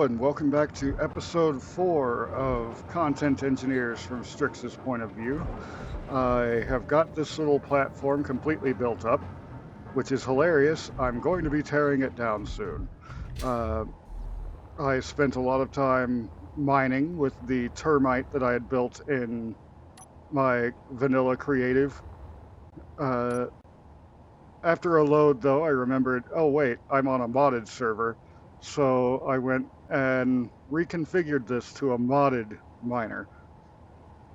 Hello, and welcome back to episode 4 of Content Engineers from Strix's point of view. I have got this little platform completely built up, which is hilarious. I'm going to be tearing it down soon. Uh, I spent a lot of time mining with the termite that I had built in my vanilla creative. Uh, After a load, though, I remembered, oh, wait, I'm on a modded server. So I went and reconfigured this to a modded miner.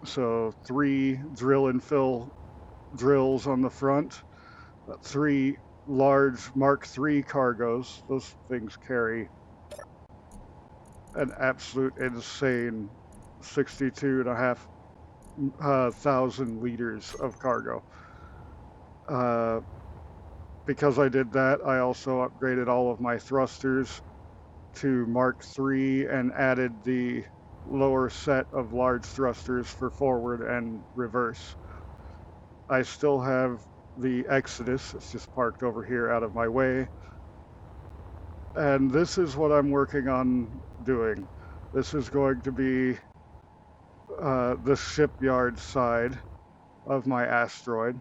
So 3 drill and fill drills on the front, 3 large Mark III cargoes. Those things carry an absolute insane 62.5 thousand liters of cargo. Because I did that, I also upgraded all of my thrusters to Mark III and added the lower set of large thrusters for forward and reverse. I still have the Exodus. It's just parked over here out of my way. And this is what I'm working on doing. This is going to be the shipyard side of my asteroid.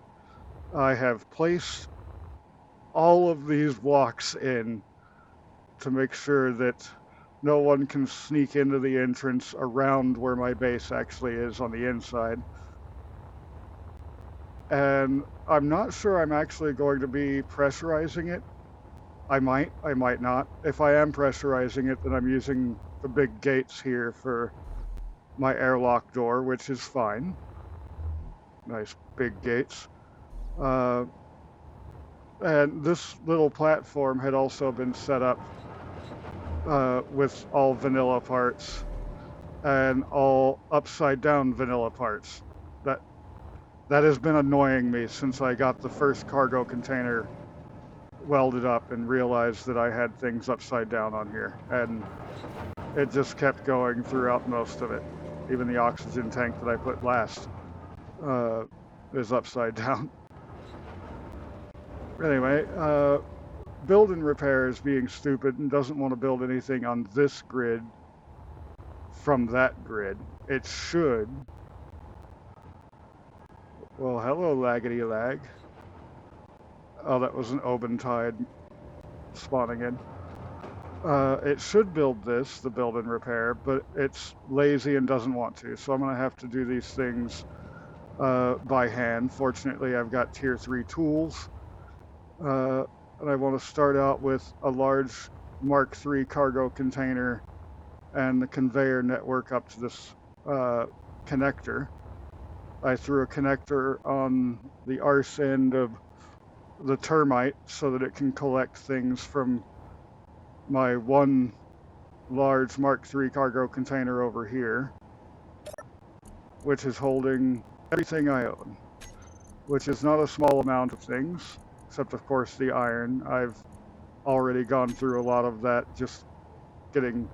I have placed all of these blocks in to make sure that no one can sneak into the entrance around where my base actually is on the inside. And I'm not sure I'm actually going to be pressurizing it. I might not. If I am pressurizing it, then I'm using the big gates here for my airlock door, which is fine. Nice big gates. And this little platform had also been set up with all vanilla parts and all upside down vanilla parts. That has been annoying me since I got the first cargo container welded up and realized that I had things upside down on here, and it just kept going throughout most of it. Even the oxygen tank that I put last is upside down. Anyway, build and repair is being stupid and doesn't want to build anything on this grid from that grid. It should. Well, hello, laggity lag. Oh, that was an Obentide spawning in. It should build this, the build and repair, but it's lazy and doesn't want to. So I'm going to have to do these things by hand. Fortunately, I've got tier 3 tools. And I want to start out with a large Mark III cargo container and the conveyor network up to this connector. I threw a connector on the arse end of the termite so that it can collect things from my one large Mark III cargo container over here, which is holding everything I own, which is not a small amount of things, except of course the iron. I've already gone through a lot of that, just getting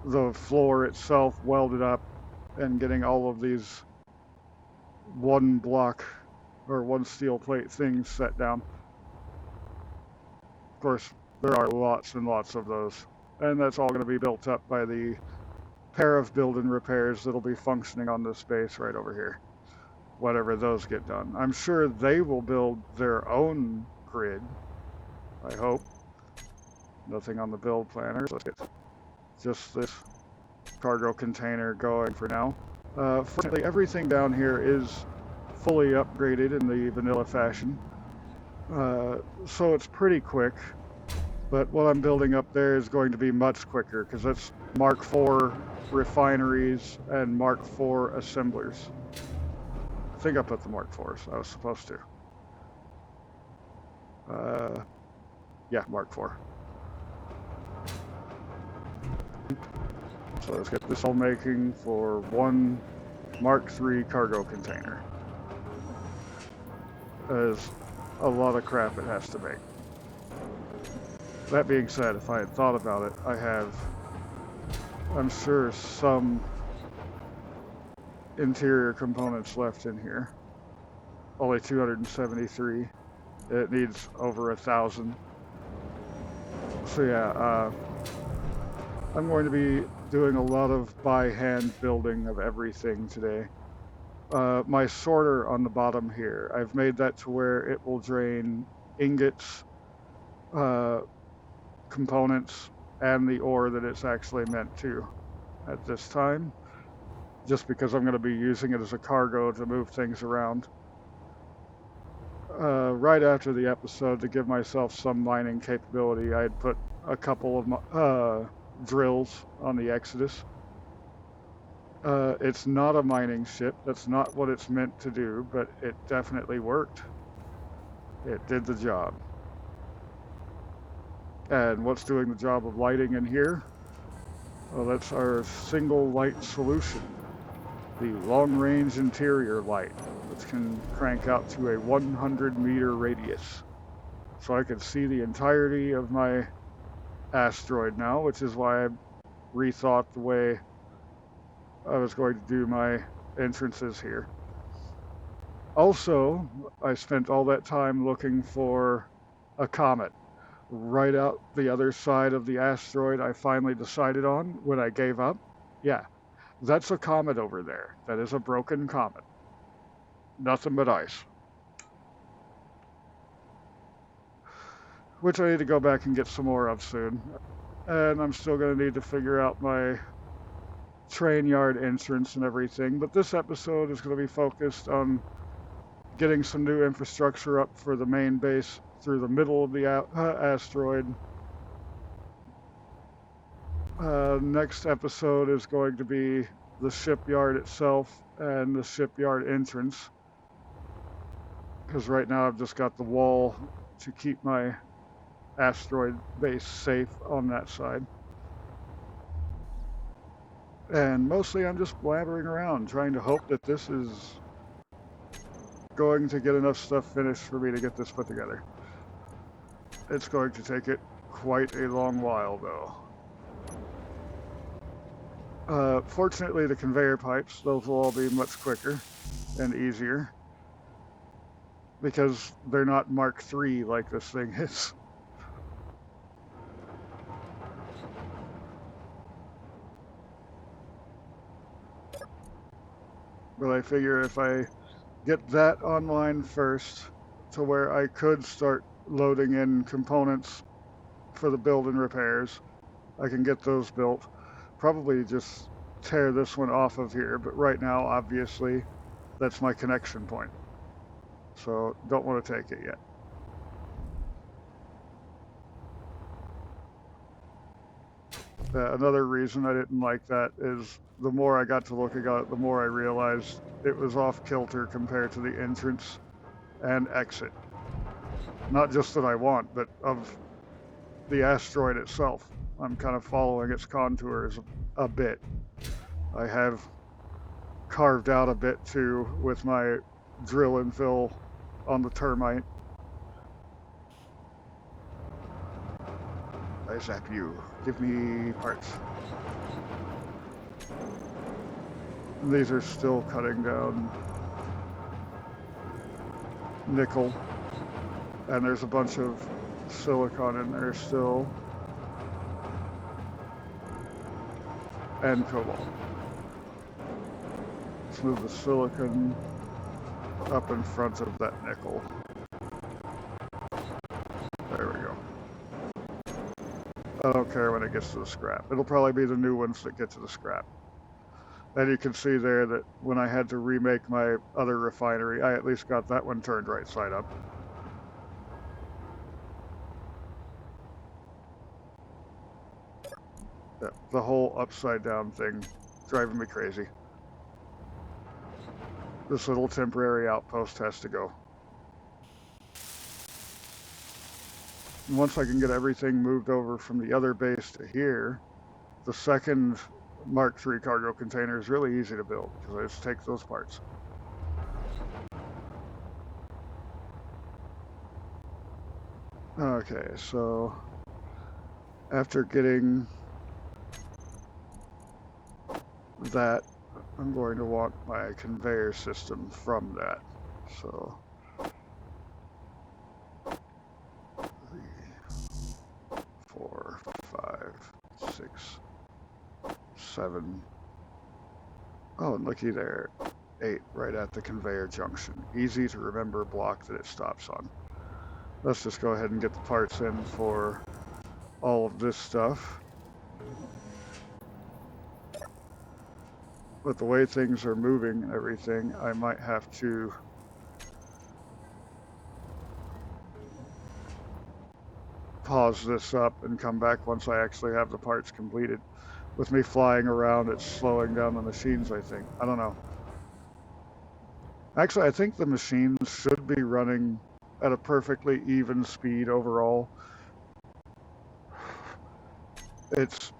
the floor itself welded up and getting all of these one block or one steel plate things set down. Of course, there are lots and lots of those, and that's all going to be built up by the pair of build and repairs that'll be functioning on this base right over here, whatever those get done. I'm sure they will build their own grid, I hope. Nothing on the build planner. Let's get just this cargo container going for now. Fortunately, everything down here is fully upgraded in the vanilla fashion, so it's pretty quick. But what I'm building up there is going to be much quicker because that's Mark IV refineries and Mark IV assemblers. I think I put the Mark IVs. I was supposed to. Yeah, Mark IV. So let's get this all making for one Mark III cargo container. There's a lot of crap it has to make. That being said, if I had thought about it, I have, I'm sure, some interior components left in here. Only 273. It needs over 1,000. So yeah, I'm going to be doing a lot of by hand building of everything today. My sorter on the bottom here, I've made that to where it will drain ingots, components, and the ore that it's actually meant to at this time, just because I'm going to be using it as a cargo to move things around. Right after the episode, to give myself some mining capability, I had put a couple of drills on the Exodus. It's not a mining ship. That's not what it's meant to do, but it definitely worked. It did the job. And what's doing the job of lighting in here? Well, that's our single light solution, the long-range interior light, which can crank out to a 100-meter radius. So I can see the entirety of my asteroid now, which is why I rethought the way I was going to do my entrances here. Also, I spent all that time looking for a comet. Right out the other side of the asteroid I finally decided on when I gave up. Yeah, that's a comet over there. That is a broken comet. Nothing but ice. Which I need to go back and get some more of soon. And I'm still going to need to figure out my train yard entrance and everything. But this episode is going to be focused on getting some new infrastructure up for the main base through the middle of the asteroid. Next episode is going to be the shipyard itself and the shipyard entrance. Because right now I've just got the wall to keep my asteroid base safe on that side. And mostly I'm just blabbering around, trying to hope that this is going to get enough stuff finished for me to get this put together. It's going to take it quite a long while, though. Fortunately, the conveyor pipes, those will all be much quicker and easier, because they're not Mark III like this thing is. But I figure if I get that online first, to where I could start loading in components for the build and repairs, I can get those built. Probably just tear this one off of here, but right now, obviously, that's my connection point. So don't want to take it yet. Another reason I didn't like that is the more I got to looking at it, the more I realized it was off kilter compared to the entrance and exit. Not just that I want, but of the asteroid itself. I'm kind of following its contours a bit. I have carved out a bit too with my drill and fill on the termite. I zap you. Give me parts. These are still cutting down nickel. And there's a bunch of silicon in there still. And cobalt. Let's move the silicon up in front of that nickel. There we go. I don't care when it gets to the scrap. It'll probably be the new ones that get to the scrap. And you can see there that when I had to remake my other refinery, I at least got that one turned right side up. Yeah, the whole upside down thing driving me crazy. This little temporary outpost has to go. And once I can get everything moved over from the other base to here, the second Mark III cargo container is really easy to build, because I just take those parts. Okay, so after getting that, I'm going to want my conveyor system from that. So 3, 4, 5, 6, 7. Oh, and looky there. 8 right at the conveyor junction. Easy to remember block that it stops on. Let's just go ahead and get the parts in for all of this stuff. But the way things are moving and everything, I might have to pause this up and come back once I actually have the parts completed. With me flying around, it's slowing down the machines, I think. I don't know. Actually, I think the machines should be running at a perfectly even speed overall. It's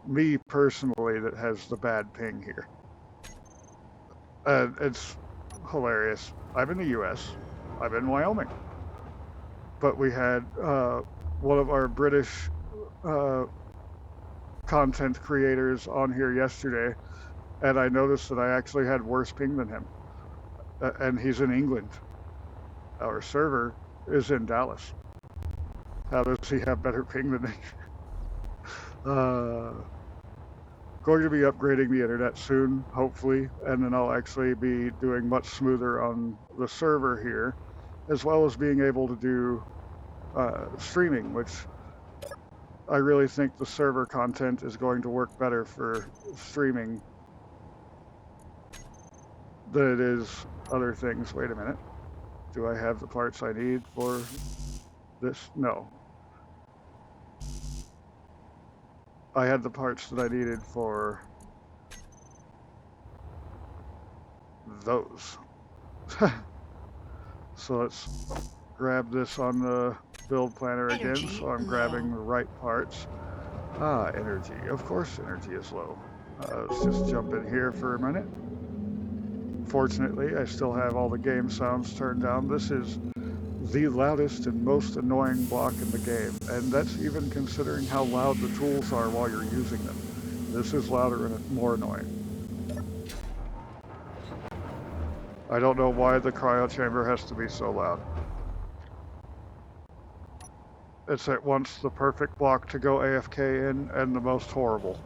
me personally that has the bad ping here. It's hilarious. I'm in the US. I'm in Wyoming. But we had one of our British content creators on here yesterday, and I noticed that I actually had worse ping than him. And he's in England. Our server is in Dallas. How does he have better ping than me? Going to be upgrading the internet soon, hopefully, and then I'll actually be doing much smoother on the server here, as well as being able to do streaming, which I really think the server content is going to work better for streaming than it is other things. Wait a minute. Do I have the parts I need for this? No. I had the parts that I needed for those. So let's grab this on the build planner again. So I'm grabbing the right parts. Energy. Of course energy is low. Let's just jump in here for a minute. Fortunately, I still have all the game sounds turned down. This is the loudest and most annoying block in the game, and that's even considering how loud the tools are while you're using them. This is louder and more annoying. I don't know why the cryo chamber has to be so loud. It's at once the perfect block to go AFK in and the most horrible.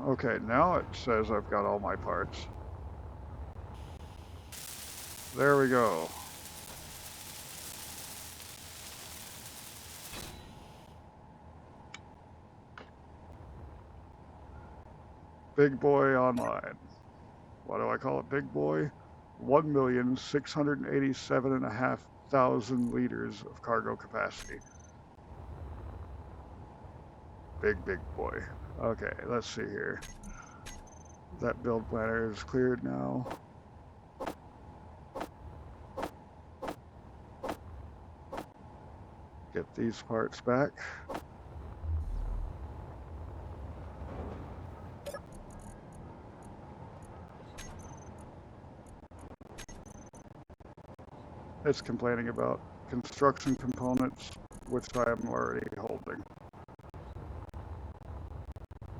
Okay, now it says I've got all my parts. There we go. Big boy online. What do I call it, big boy? 1,687,500 liters of cargo capacity. Big boy. Okay, let's see here. That build planner is cleared now. Get these parts back. It's complaining about construction components, which I am already holding.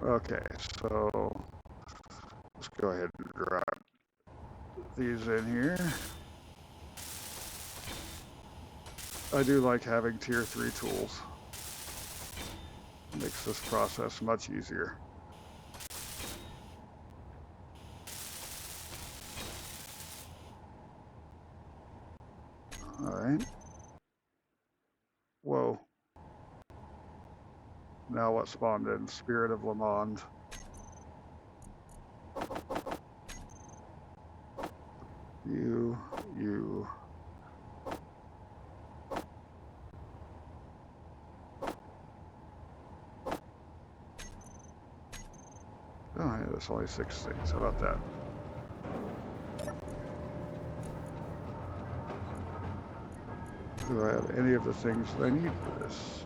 Okay, so let's go ahead and drop these in here. I do like having tier 3 tools. It makes this process much easier. Alright. Whoa. Now what spawned in? Spirit of Le Monde. You. Oh, yeah, that's only 6 things. How about that? Do I have any of the things that I need for this?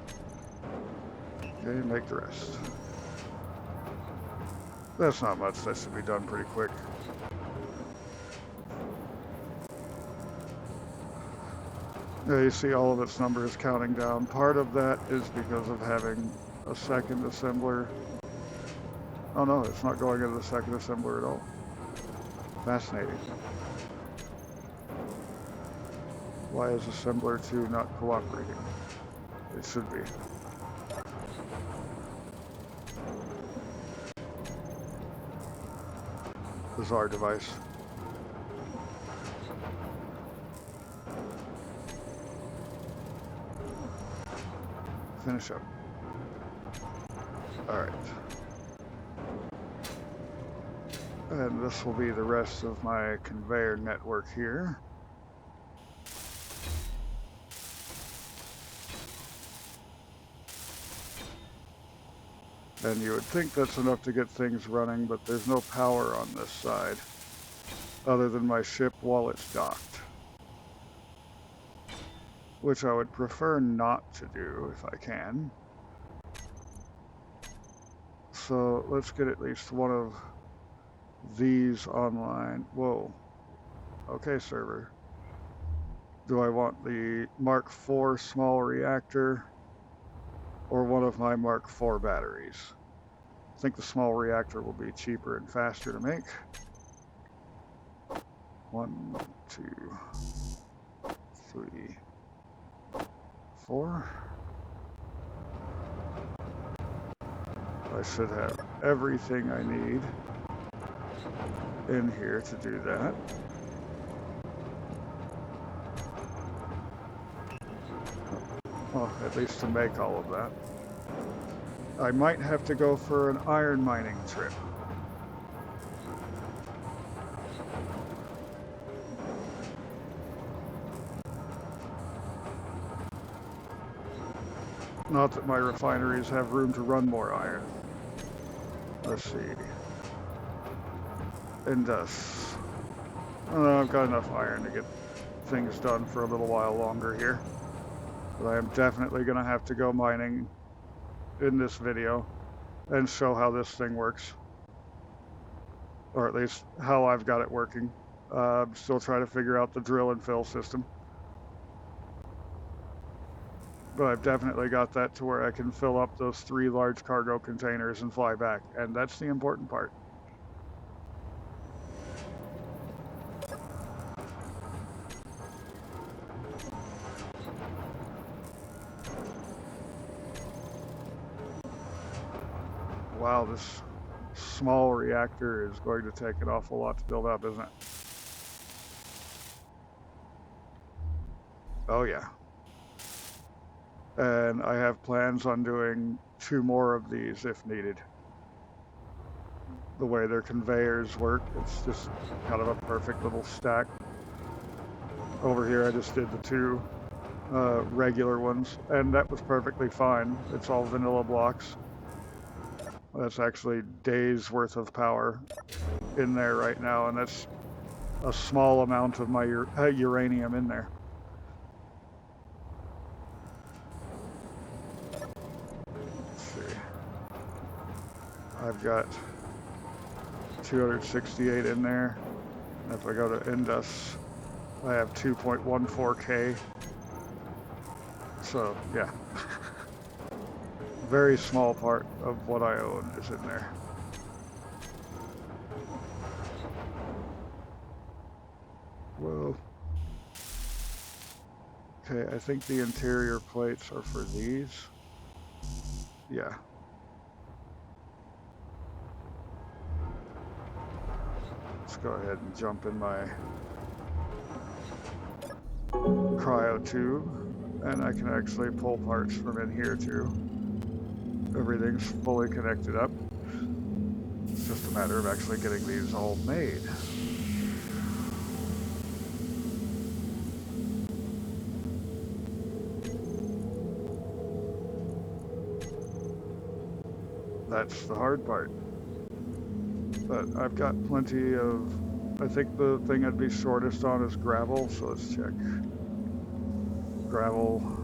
Okay, make the rest. That's not much. That should be done pretty quick. There you see all of its numbers counting down. Part of that is because of having a second assembler. Oh no, it's not going into the second assembler at all. Fascinating. Why is assembler 2 not cooperating? It should be. Bizarre device. Finish up. Alright. And this will be the rest of my conveyor network here. And you would think that's enough to get things running, but there's no power on this side, other than my ship while it's docked. Which I would prefer not to do if I can. So let's get at least one of these online. Whoa. Okay, server. Do I want the Mark IV small reactor or one of my Mark IV batteries? I think the small reactor will be cheaper and faster to make. 1, 2, 3, 4. I should have everything I need in here to do that. Well, at least to make all of that. I might have to go for an iron mining trip. Not that my refineries have room to run more iron. Let's see. Indus. I've got enough iron to get things done for a little while longer here. But I am definitely going to have to go mining in this video and show how this thing works. Or at least how I've got it working. I'm still trying to figure out the drill and fill system. But I've definitely got that to where I can fill up those 3 large cargo containers and fly back. And that's the important part. Wow, this small reactor is going to take an awful lot to build up, isn't it? Oh yeah. And I have plans on doing 2 more of these if needed. The way their conveyors work, it's just kind of a perfect little stack. Over here I just did the 2 regular ones, and that was perfectly fine. It's all vanilla blocks. That's actually days worth of power in there right now, and that's a small amount of my uranium in there. Let's see. I've got 268 in there. And if I go to Indus, I have 2.14K. So, yeah. Very small part of what I own is in there. Whoa. Okay, I think the interior plates are for these. Yeah. Let's go ahead and jump in my cryo tube, and I can actually pull parts from in here too. Everything's fully connected up. It's just a matter of actually getting these all made. That's the hard part. But I've got plenty of, I think the thing I'd be shortest on is gravel, so let's check. Gravel.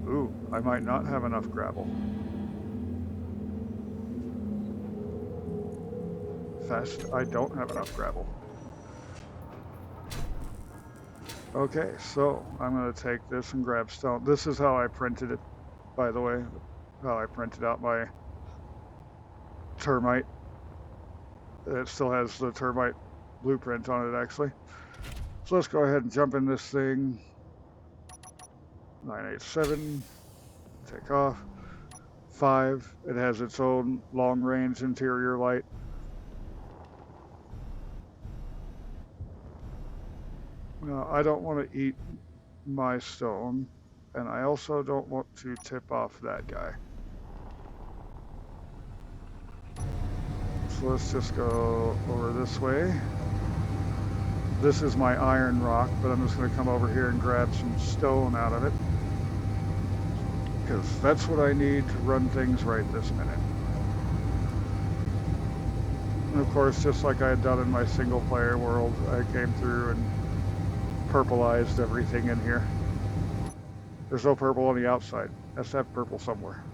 Ooh, I might not have enough gravel. Fast, I don't have enough gravel. Okay, so I'm going to take this and grab stone. This is how I printed it, by the way, how I printed out my termite. It still has the termite blueprint on it, actually. So let's go ahead and jump in this thing. 987, take off. 5, it has its own long-range interior light. Now, I don't want to eat my stone, and I also don't want to tip off that guy. So let's just go over this way. This is my iron rock, but I'm just going to come over here and grab some stone out of it, because that's what I need to run things right this minute. And of course, just like I had done in my single player world, I came through and purpleized everything in here. There's no purple on the outside. It has to have purple somewhere.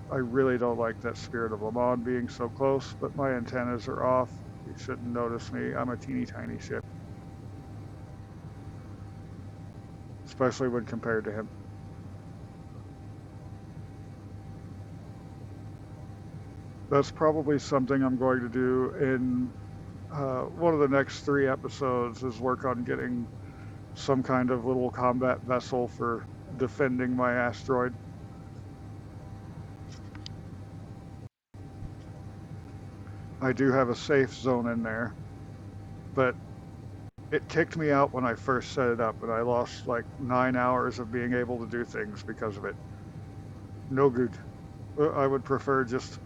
I really don't like that Spirit of Le Mans being so close, but my antennas are off. You shouldn't notice me. I'm a teeny tiny ship. Especially when compared to him. That's probably something I'm going to do in one of the next 3 episodes, is work on getting some kind of little combat vessel for defending my asteroid. I do have a safe zone in there, but it kicked me out when I first set it up, and I lost like 9 hours of being able to do things because of it. No good. I would prefer just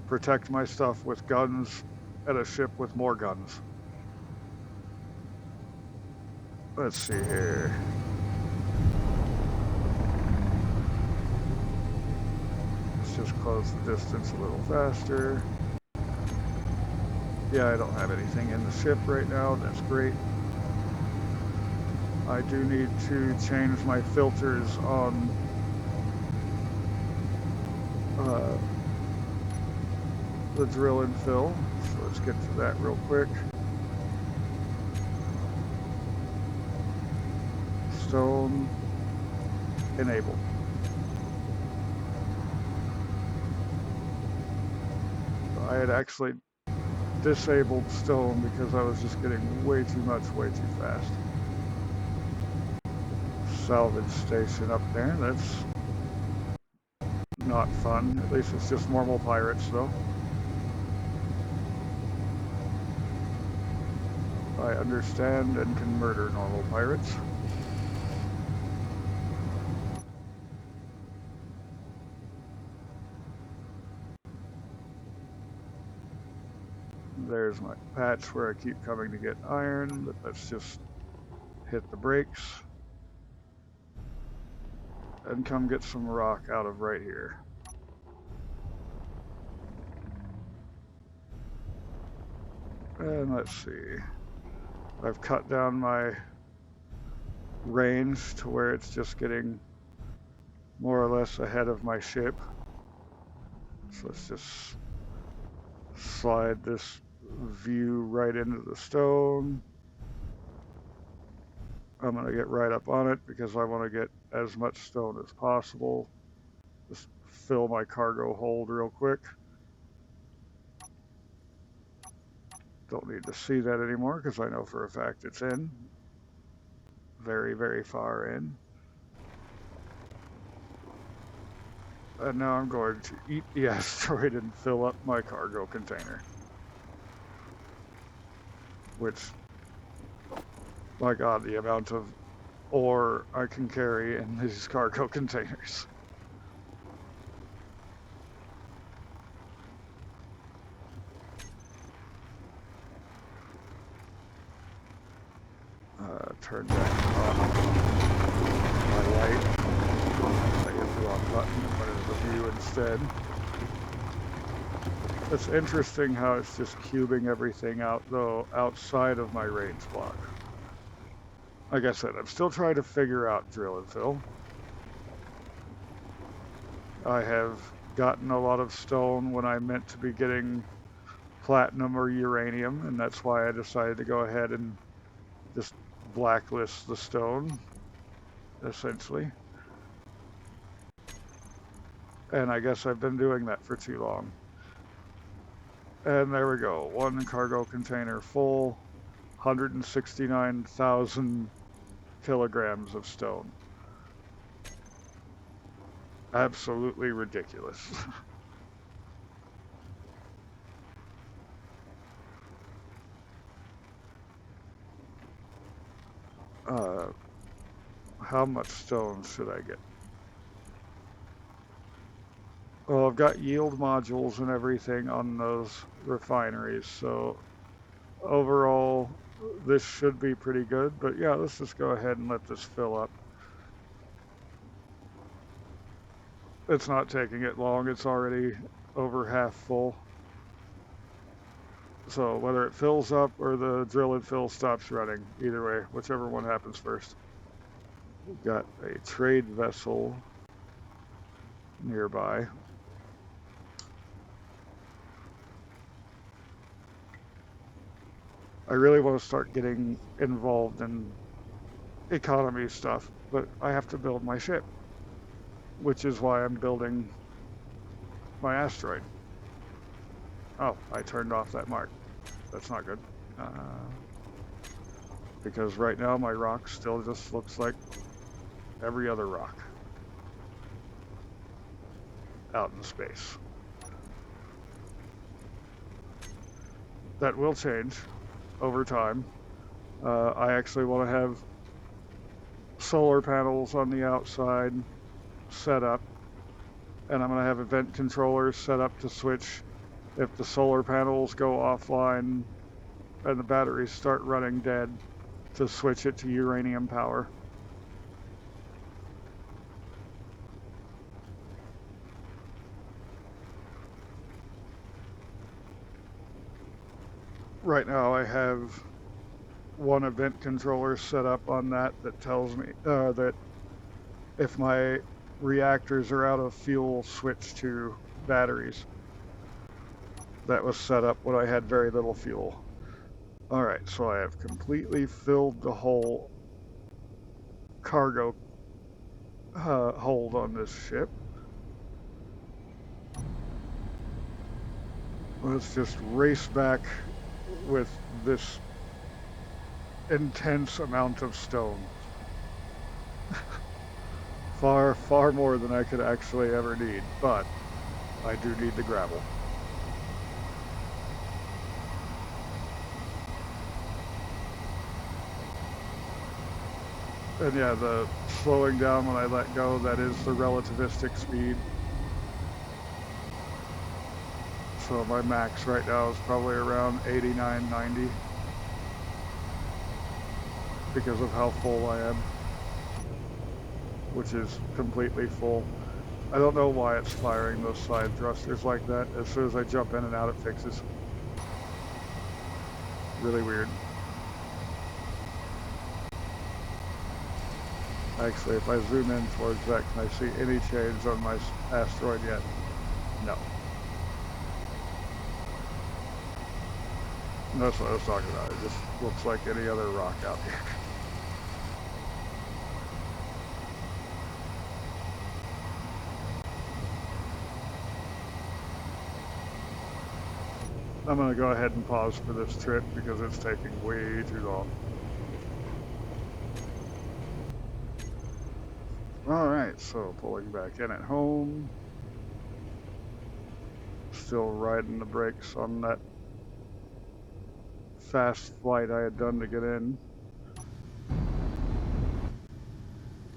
protect my stuff with guns at a ship with more guns. Let's see here. Let's just close the distance a little faster. Yeah, I don't have anything in the ship right now. That's great. I do need to change my filters on the drill and fill. So let's get to that real quick. Stone enabled. I had actually disabled stone because I was just getting way too much, way too fast. Salvage station up there. That's not fun. At least it's just normal pirates, though. I understand and can murder normal pirates. There's my patch where I keep coming to get iron, but let's just hit the brakes and come get some rock out of right here. And let's see. I've cut down my range to where it's just getting more or less ahead of my ship. So let's just slide this view right into the stone. I'm going to get right up on it because I want to get as much stone as possible. Just fill my cargo hold real quick. Don't need to see that anymore because I know for a fact it's in. Very, very far in. And now I'm going to eat the asteroid and fill up my cargo container. Which, my God, the amount of ore I can carry in these cargo containers. Turn back on my light. I hit the wrong button and went into the view instead. It's interesting how it's just cubing everything out, though, outside of my range block. Like I said, I'm still trying to figure out drill and fill. I have gotten a lot of stone when I meant to be getting platinum or uranium, and that's why I decided to go ahead and just blacklist the stone, essentially. And I guess I've been doing that for too long. And there we go, 1 cargo container full. 169,000 kilograms of stone. Absolutely ridiculous. How much stone should I get? Well, I've got yield modules and everything on those refineries, so overall, this should be pretty good. But yeah, let's just go ahead and let this fill up. It's not taking it long. It's already over half full. So whether it fills up or the drill and fill stops running, either way, whichever one happens first. We've got a trade vessel nearby. I really want to start getting involved in economy stuff, but I have to build my ship, which is why I'm building my asteroid. Oh, I turned off that mark. That's not good. Because right now my rock still just looks like every other rock out in space. That will change over time. I actually want to have solar panels on the outside set up, and I'm going to have event controllers set up to switch if the solar panels go offline and the batteries start running dead, to switch it to uranium power. Right now I have one event controller set up on that tells me that if my reactors are out of fuel, switch to batteries. That was set up when I had very little fuel. All right, so I have completely filled the whole cargo hold on this ship. Let's just race back with this intense amount of stone. Far, far more than I could actually ever need, but I do need the gravel. And yeah, the slowing down when I let go, that is the relativistic speed. So my max right now is probably around 89, 90 because of how full I am, which is completely full. I don't know why it's firing those side thrusters like that. As soon as I jump in and out, it fixes. Really weird. Actually, if I zoom in towards that, can I see any change on my asteroid yet? No. That's what I was talking about. It just looks like any other rock out here. I'm going to go ahead and pause for this trip because it's taking way too long. All right, so pulling back in at home. Still riding the brakes on that fast flight I had done to get in.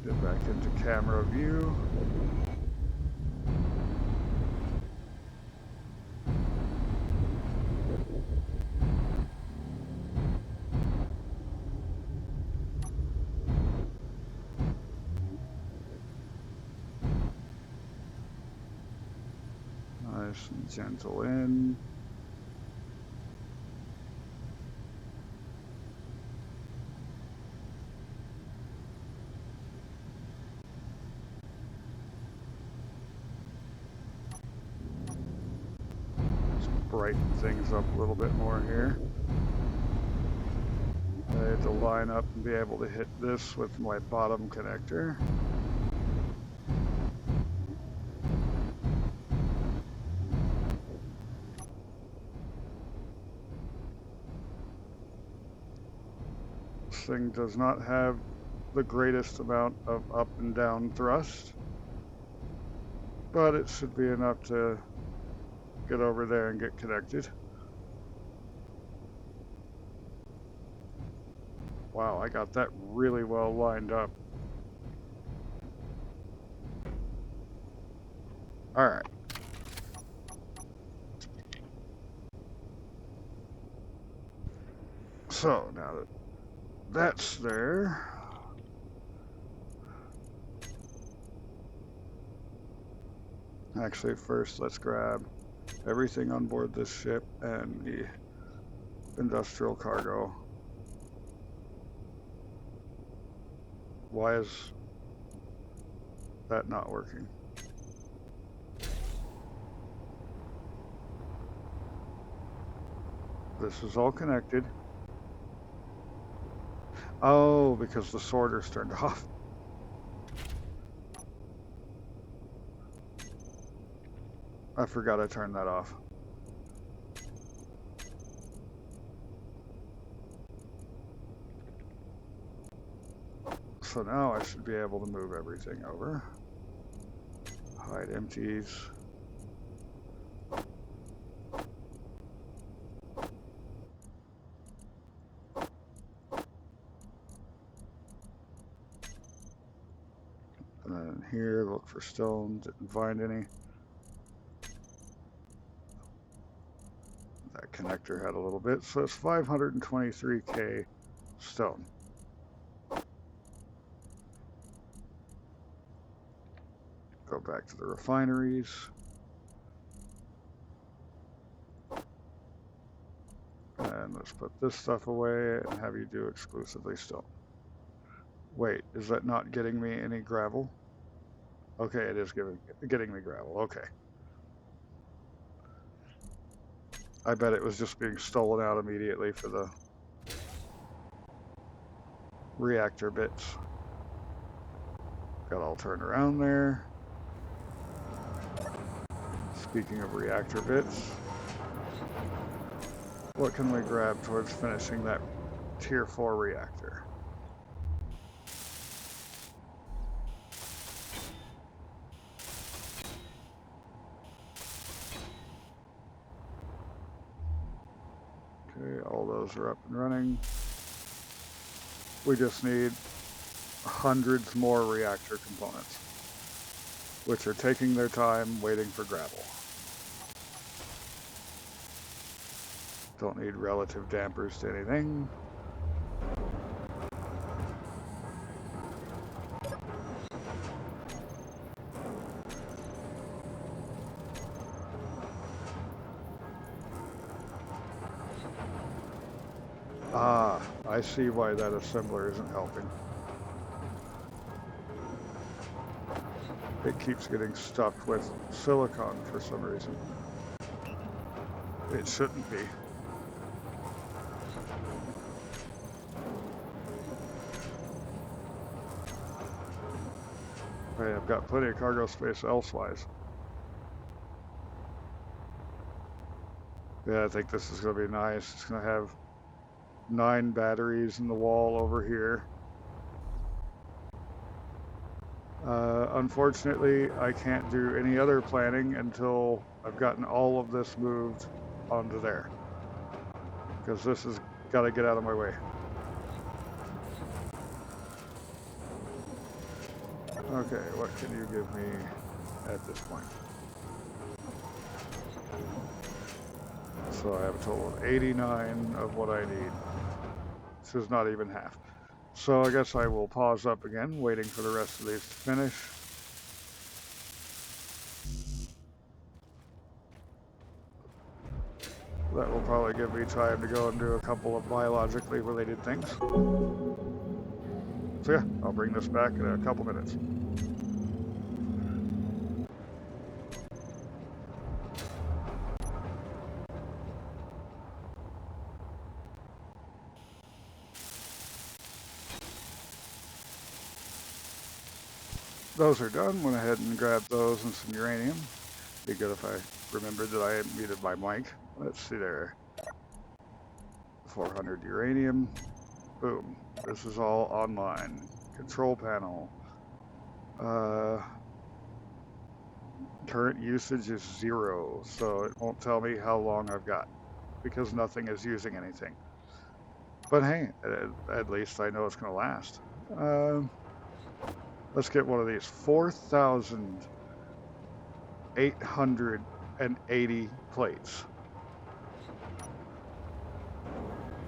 Get back into camera view. Nice and gentle in. Let's brighten things up a little bit more here. I had to line up and be able to hit this with my bottom connector. thing does not have the greatest amount of up and down thrust, but it should be enough to get over there and get connected. Wow, I got that really well lined up. All right. So now that that's there, actually first let's grab everything on board this ship and the industrial cargo. Why is that not working? This is all connected. Oh, because the sorter's turned off. I forgot I turned that off. So now I should be able to move everything over. Hide empties. And then here, look for stone. Didn't find any. That connector had a little bit, so it's 523K stone. Go back to the refineries. And let's put this stuff away and have you do exclusively stone. Wait, is that not getting me any gravel? Okay, it is getting me gravel. Okay. I bet it was just being stolen out immediately for the reactor bits. Got all turned around there. Speaking of reactor bits, what can we grab towards finishing that tier 4 reactor? Okay, all those are up and running. We just need hundreds more reactor components, which are taking their time waiting for gravel. Don't need relative dampers to anything. Ah, I see why that assembler isn't helping. It keeps getting stuck with silicon for some reason. It shouldn't be. Okay, I've got plenty of cargo space elsewise. Yeah, I think this is going to be nice. It's going to have 9 batteries in the wall over here. Unfortunately, I can't do any other planning until I've gotten all of this moved onto there, because this has got to get out of my way. Okay, what can you give me at this point? So I have a total of 89 of what I need. This is not even half. So I guess I will pause up again, waiting for the rest of these to finish. That will probably give me time to go and do a couple of biologically related things. So yeah, I'll bring this back in a couple minutes. Those are done. Went ahead and grabbed those and some uranium. Be good if I remembered that I muted my mic. Let's see there. 400 uranium. Boom. This is all online. Control panel. Current usage is 0, so it won't tell me how long I've got because nothing is using anything. But hey, at least I know it's going to last. Let's get one of these. 4,880 plates.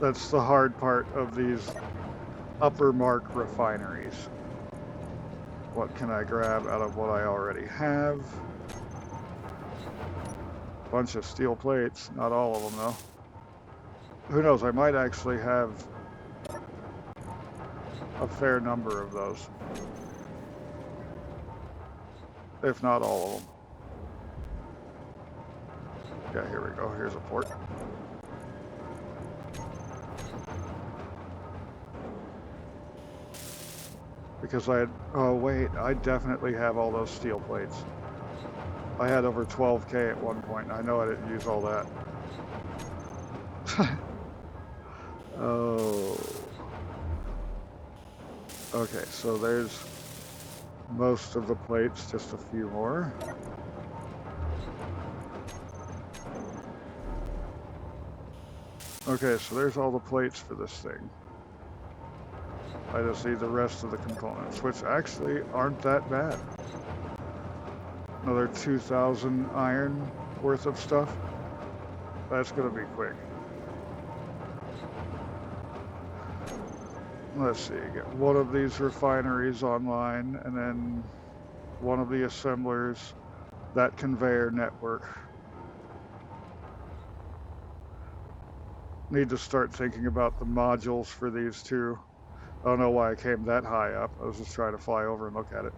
That's the hard part of these upper mark refineries. What can I grab out of what I already have? Bunch of steel plates, not all of them though. Who knows, I might actually have a fair number of those. If not all of them. Yeah, here we go, here's a port. Because oh wait, I definitely have all those steel plates. I had over 12K at one point, and I know I didn't use all that. Oh. Okay, so there's most of the plates, just a few more. Okay, so there's all the plates for this thing. I just need the rest of the components, which actually aren't that bad. Another 2,000 iron worth of stuff. That's gonna be quick. Let's see, get one of these refineries online, and then one of the assemblers, that conveyor network. Need to start thinking about the modules for these too. I don't know why I came that high up. I was just trying to fly over and look at it.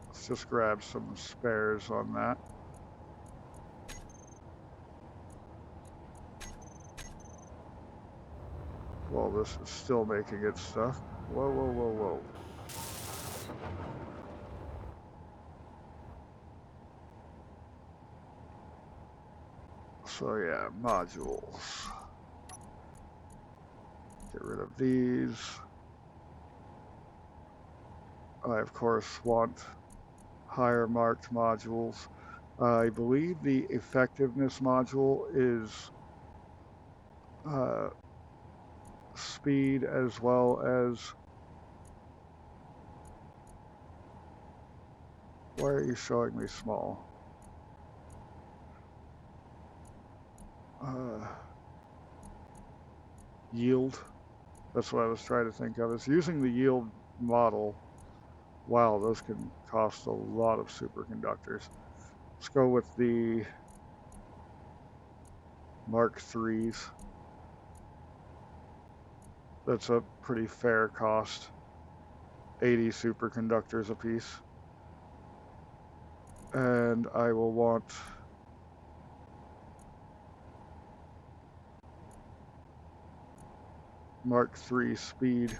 Let's just grab some spares on that. Well, this is still making its stuff. Whoa, whoa, whoa, whoa. So yeah, modules. Get rid of these. I, of course, want higher marked modules. I believe the effectiveness module is speed as well as... Why are you showing me small? Yield. That's what I was trying to think of. It's using the yield model. Wow, those can cost a lot of superconductors. Let's go with the Mark IIIs. That's a pretty fair cost. 80 superconductors apiece. And I will want Mark III speed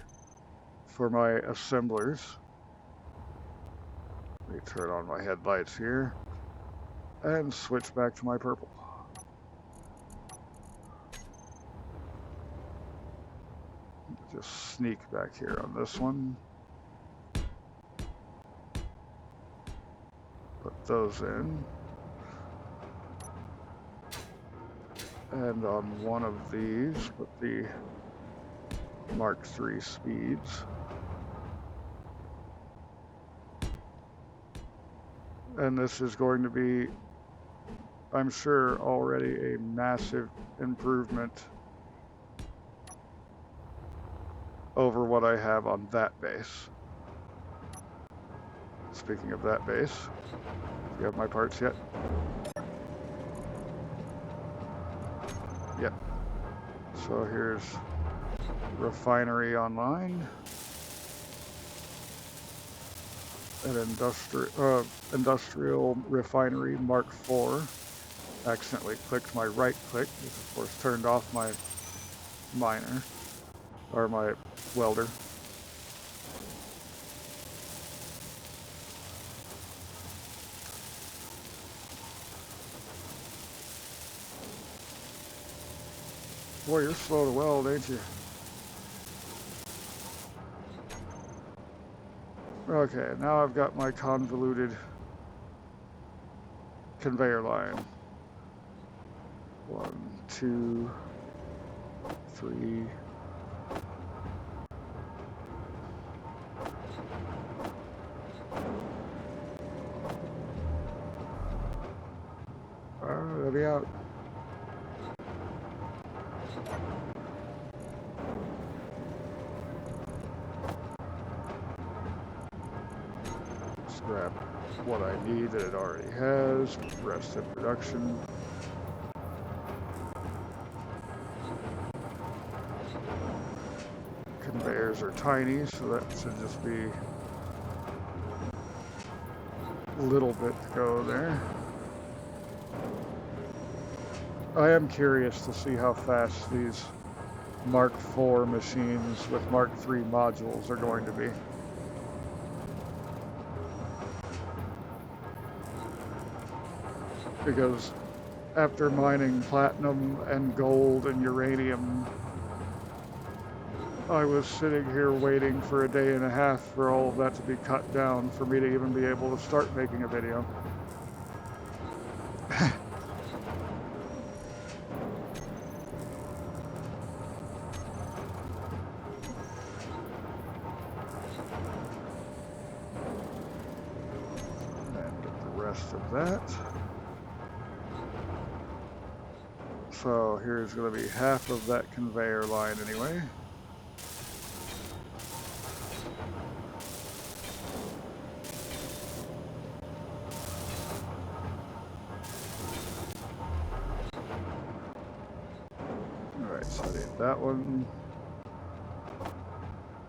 for my assemblers. Let me turn on my headlights here and switch back to my purple. Just sneak back here on this one. Put those in. And on one of these, put the Mark III speeds. And this is going to be, I'm sure, already a massive improvement over what I have on that base. Speaking of that base, do you have my parts yet? Yep. So here's refinery online. An industrial refinery Mark IV. Accidentally clicked my right click, which of course turned off my miner, or my welder. Boy, you're slow to weld, ain't you? Okay, now I've got my convoluted conveyor line. 1, 2, 3. Let me out. Grab what I need that it already has. Rest in production. Conveyors are tiny, so that should just be a little bit to go there. I am curious to see how fast these Mark IV machines with Mark III modules are going to be. Because after mining platinum and gold and uranium, I was sitting here waiting for a day and a half for all of that to be cut down for me to even be able to start making a video. And get the rest of that. So here's going to be half of that conveyor line anyway. Alright, so I need that one.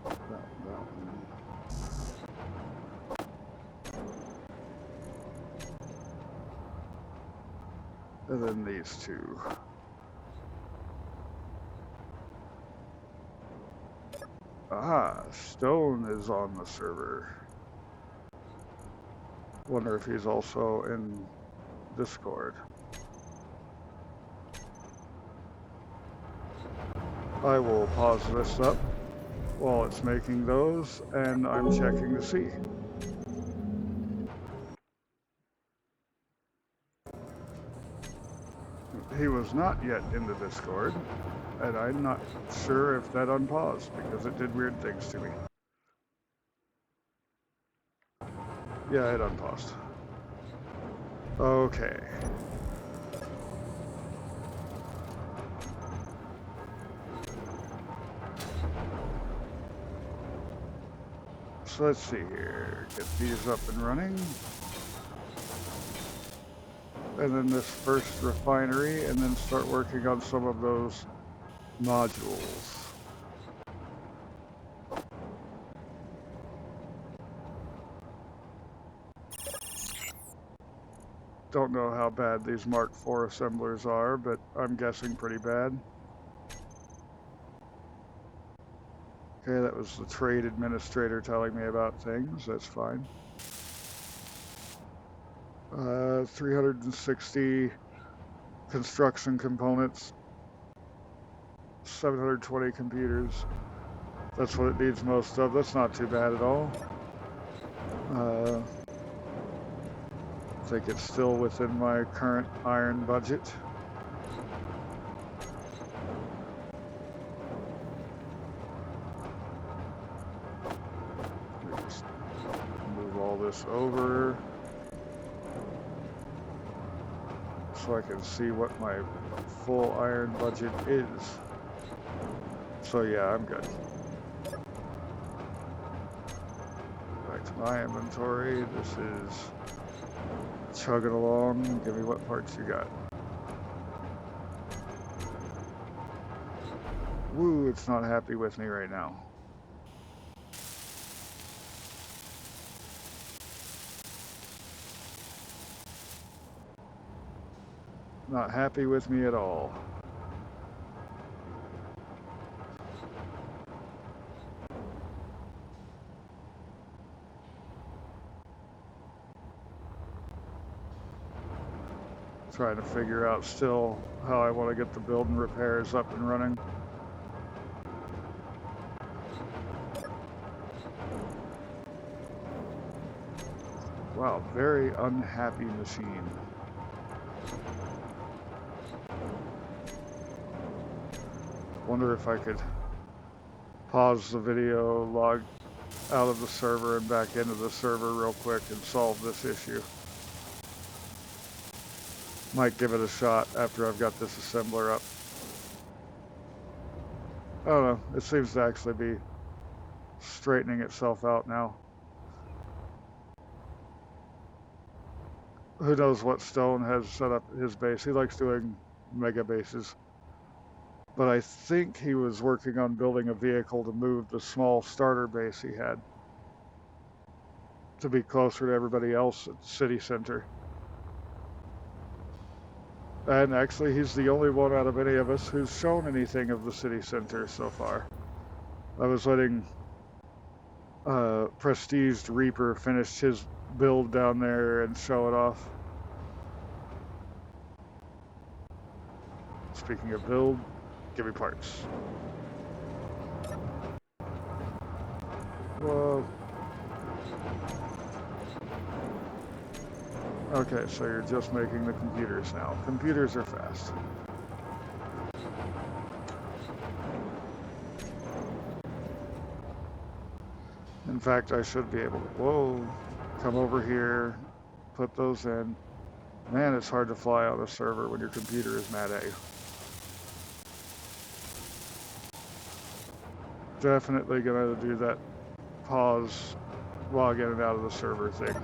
That one. And then these two. Ah, Stone is on the server. Wonder if he's also in Discord. I will pause this up while it's making those, and I'm checking to see. He was not yet in the Discord, and I'm not sure if that unpaused because it did weird things to me. Yeah, it unpaused. Okay. So let's see here. Get these up and running. And then this first refinery, and then start working on some of those modules. Don't know how bad these Mark IV assemblers are, but I'm guessing pretty bad. Okay, that was the trade administrator telling me about things. That's fine. 360 construction components, 720 computers. That's what it needs most of. That's not too bad at all. I think it's still within my current iron budget. Just move all this over so I can see what my full iron budget is. So yeah, I'm good. Back to my inventory. This is chugging along. Give me what parts you got. Woo, it's not happy with me right now. Not happy with me at all. trying to figure out still how I want to get the build and repairs up and running. Wow, very unhappy machine. Wonder if I could pause the video, log out of the server and back into the server real quick and solve this issue. Might give it a shot after I've got this assembler up. I don't know, it seems to actually be straightening itself out now. Who knows what Stone has set up his base. He likes doing mega bases. But I think he was working on building a vehicle to move the small starter base he had to be closer to everybody else at the city center. And actually, he's the only one out of any of us who's shown anything of the city center so far. I was letting Prestiged Reaper finish his build down there and show it off. Speaking of build, give me parts. Whoa. Okay, so you're just making the computers now. Computers are fast. In fact, I should be able to, whoa, come over here, put those in. Man, it's hard to fly on a server when your computer is mad at you. Definitely gonna do that pause, log in and out of the server thing.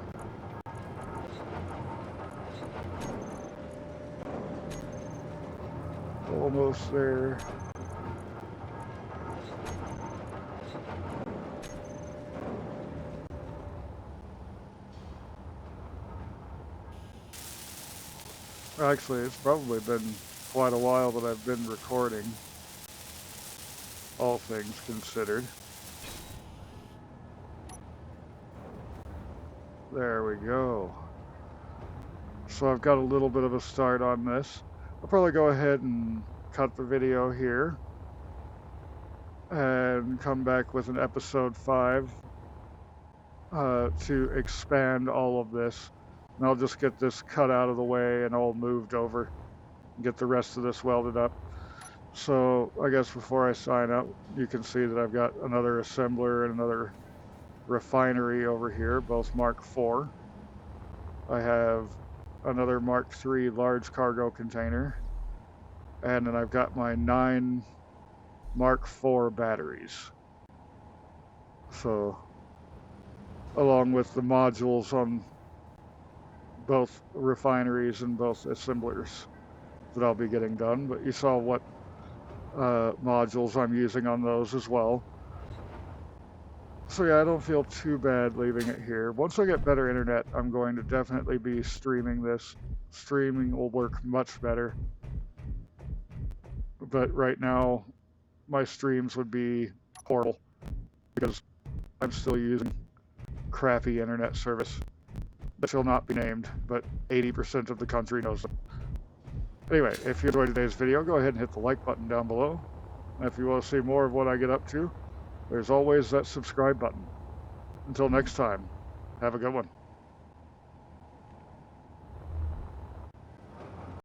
Almost there. Actually, it's probably been quite a while that I've been recording, all things considered. There we go. So I've got a little bit of a start on this. I'll probably go ahead and cut the video here and come back with an episode 5 to expand all of this. And I'll just get this cut out of the way and all moved over and get the rest of this welded up. So I guess before I sign up, you can see that I've got another assembler and another refinery over here, both Mark IV. I have another Mark III large cargo container. And then I've got my 9 Mark IV batteries. So, along with the modules on both refineries and both assemblers that I'll be getting done. But you saw what modules I'm using on those as well. So yeah, I don't feel too bad leaving it here. Once I get better internet, I'm going to definitely be streaming this. Streaming will work much better. But right now, my streams would be horrible because I'm still using crappy internet service that shall not be named, but 80% of the country knows them. Anyway, if you enjoyed today's video, go ahead and hit the like button down below. And if you want to see more of what I get up to, there's always that subscribe button. Until next time, have a good one.